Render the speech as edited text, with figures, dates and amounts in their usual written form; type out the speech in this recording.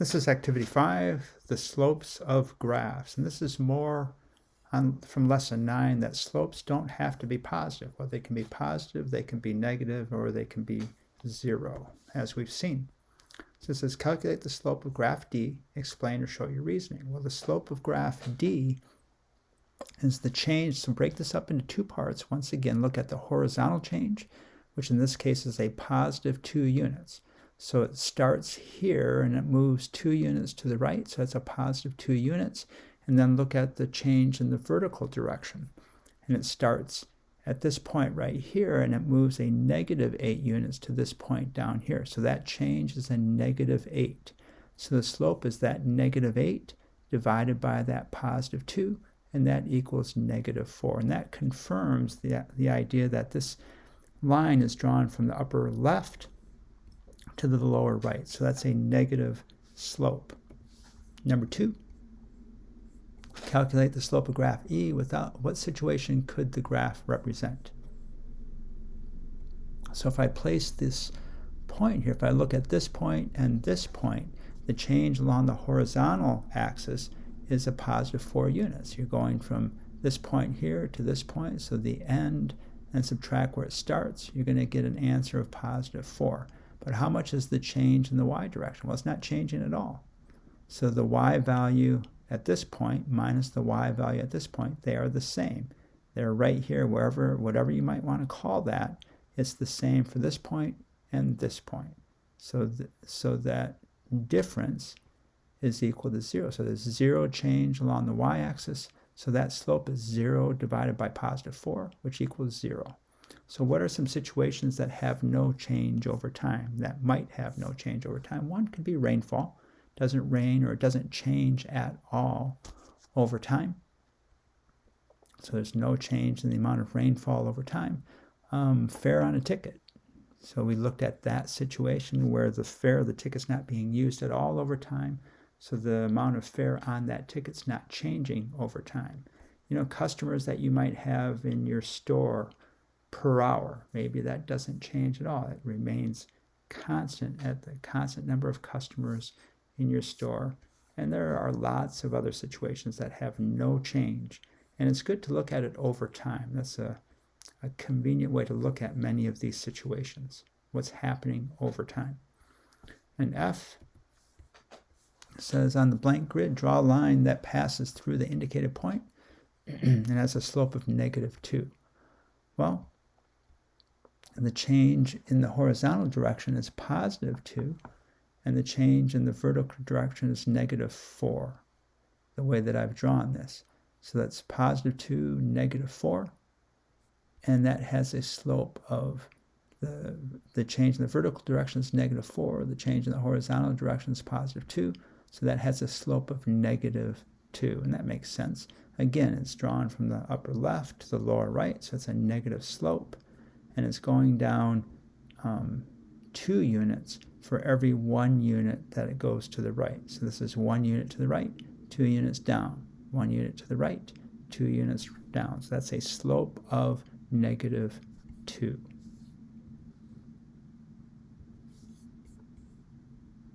This is activity 5, the slopes of graphs. And this is more from lesson 9 that slopes don't have to be positive. Well, they can be positive, they can be negative, or they can be 0, as we've seen. So it says calculate the slope of graph D, explain or show your reasoning. Well, the slope of graph D is the change. So break this up into 2 parts. Once again, look at the horizontal change, which in this case is a positive 2 units. So it starts here and it moves 2 units to the right, so that's a positive 2 units. And then look at the change in the vertical direction. And it starts at this point right here and it moves a negative 8 units to this point down here. So that change is a negative 8. So the slope is that negative 8 divided by that positive 2, and that equals negative 4. And that confirms the idea that this line is drawn from the upper left to the lower right. So that's a negative slope. Number 2, calculate the slope of graph E. Without what situation could the graph represent? So if I place this point here, if I look at this point and this point, the change along the horizontal axis is a positive 4 units. You're going from this point here to this point, so the end, and subtract where it starts, you're going to get an answer of positive 4. But how much is the change in the y direction? Well, it's not changing at all. So the y value at this point minus the y value at this point, they are the same. They're right here, whatever you might want to call that. It's the same for this point and this point. So that difference is equal to 0. So there's 0 change along the y-axis. So that slope is 0 divided by positive 4, which equals 0. So what are some situations that have no change over time, that might have no change over time? One could be rainfall. It doesn't rain or it doesn't change at all over time. So there's no change in the amount of rainfall over time. Fare on a ticket. So we looked at that situation where the fare, the ticket's not being used at all over time. So the amount of fare on that ticket's not changing over time. You know, customers that you might have in your store per hour, maybe that doesn't change at all. It remains constant at the constant number of customers in your store. And there are lots of other situations that have no change. And it's good to look at it over time. That's a convenient way to look at many of these situations, what's happening over time. And F says on the blank grid, draw a line that passes through the indicated point and has a slope of negative 2. Well, the change in the horizontal direction is positive 2, and the change in the vertical direction is negative 4, the way that I've drawn this. So that's positive 2, negative 4, and that has a slope of the change in the vertical direction is negative 4, the change in the horizontal direction is positive 2, so that has a slope of negative 2, and that makes sense. Again, it's drawn from the upper left to the lower right, so it's a negative slope, and it's going down 2 units for every 1 unit that it goes to the right. So this is 1 unit to the right, 2 units down, 1 unit to the right, 2 units down. So that's a slope of negative 2.